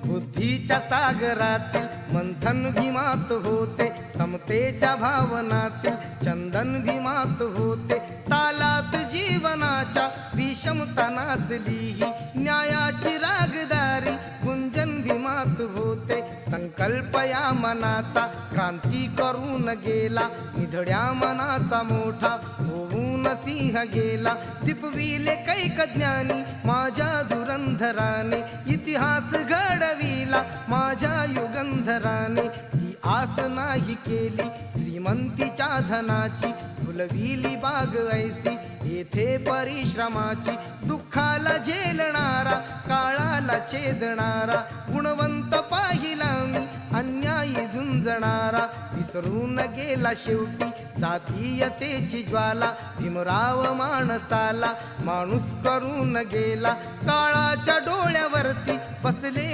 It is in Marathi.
बुद्धीच्या सागरातील मंथन भीमात होते, समतेच्या भावनातील चंदन भीमात होते, तालात जीवनाच्या विषमता नाचली, न्यायाची रागदारी गुंजन भीमात होते। संकल्प या मनाचा क्रांती करून गेला, निधड्या मनाचा मोठा होऊन सिंह गेला। दिपविले कैक ज्ञानी माझ्या धुरंधराने, इतिहास घडविला माझ्या युगंधराने। ही आस नाही केली श्रीमंतीच्या धनाची, फुलविली बाग ऐसी येथे परिश्रमाची। दुःखाला झेलणारा काळाला छेदणारा, गुणवंत पाहिला मी अन्यायी झुंजणारा। विसरून गेला शेवटी जातीयतेची ज्वाला, भीमराव माणसाला माणूस करून गेला। काळाच्या डोळ्यावरती बसले